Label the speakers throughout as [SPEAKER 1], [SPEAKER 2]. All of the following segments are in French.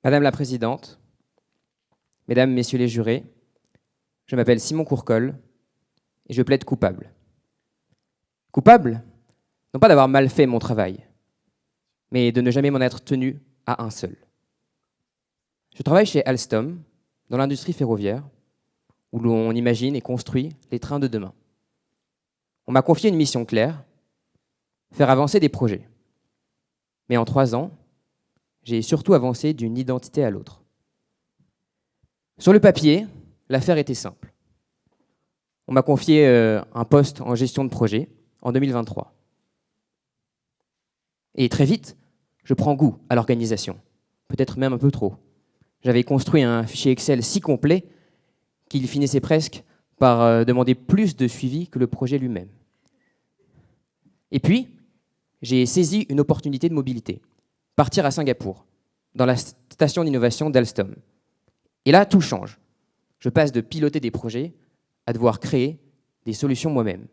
[SPEAKER 1] Madame la Présidente, Mesdames, Messieurs les jurés, je m'appelle Simon Courcol et je plaide coupable. Coupable, non pas d'avoir mal fait mon travail, mais de ne jamais m'en être tenu à un seul. Je travaille chez Alstom, dans l'industrie ferroviaire, où l'on imagine et construit les trains de demain. On m'a confié une mission claire, faire avancer des projets. Mais en 3 ans, j'ai surtout avancé d'une identité à l'autre. Sur le papier, l'affaire était simple. On m'a confié un poste en gestion de projet en 2023. Et très vite, je prends goût à l'organisation, peut-être même un peu trop. J'avais construit un fichier Excel si complet qu'il finissait presque par demander plus de suivi que le projet lui-même. Et puis, j'ai saisi une opportunité de mobilité, partir à Singapour, dans la station d'innovation d'Alstom. Et là, tout change. Je passe de piloter des projets à devoir créer des solutions moi-même.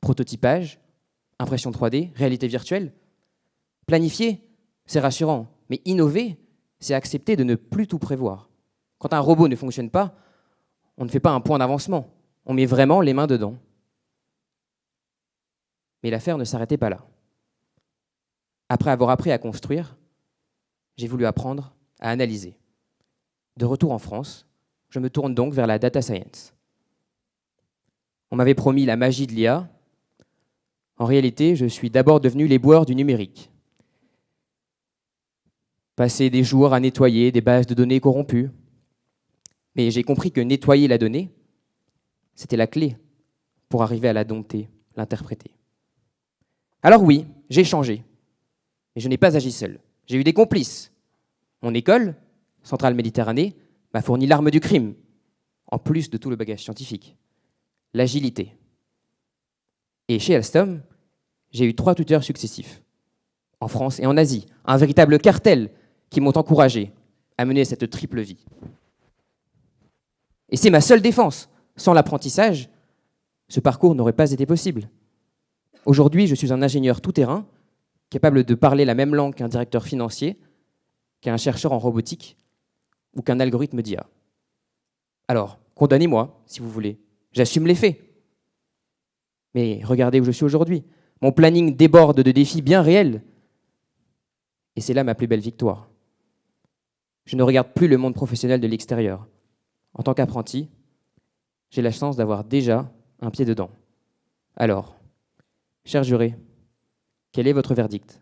[SPEAKER 1] Prototypage, impression 3D, réalité virtuelle. Planifier, c'est rassurant, mais innover, c'est accepter de ne plus tout prévoir. Quand un robot ne fonctionne pas, on ne fait pas un point d'avancement, on met vraiment les mains dedans. Mais l'affaire ne s'arrêtait pas là. Après avoir appris à construire, j'ai voulu apprendre à analyser. De retour en France, je me tourne donc vers la data science. On m'avait promis la magie de l'IA. En réalité, je suis d'abord devenu l'éboueur du numérique. Passer des jours à nettoyer des bases de données corrompues. Mais j'ai compris que nettoyer la donnée, c'était la clé pour arriver à la dompter, l'interpréter. Alors oui, j'ai changé. Mais je n'ai pas agi seul. J'ai eu des complices. Mon école, Centrale Méditerranée, m'a fourni l'arme du crime, en plus de tout le bagage scientifique, l'agilité. Et chez Alstom, j'ai eu 3 tuteurs successifs, en France et en Asie, un véritable cartel qui m'ont encouragé à mener cette triple vie. Et c'est ma seule défense. Sans l'apprentissage, ce parcours n'aurait pas été possible. Aujourd'hui, je suis un ingénieur tout-terrain, capable de parler la même langue qu'un directeur financier, qu'un chercheur en robotique ou qu'un algorithme d'IA. Alors, condamnez-moi, si vous voulez. J'assume les faits. Mais regardez où je suis aujourd'hui. Mon planning déborde de défis bien réels. Et c'est là ma plus belle victoire. Je ne regarde plus le monde professionnel de l'extérieur. En tant qu'apprenti, j'ai la chance d'avoir déjà un pied dedans. Alors, chers jurés, quel est votre verdict ?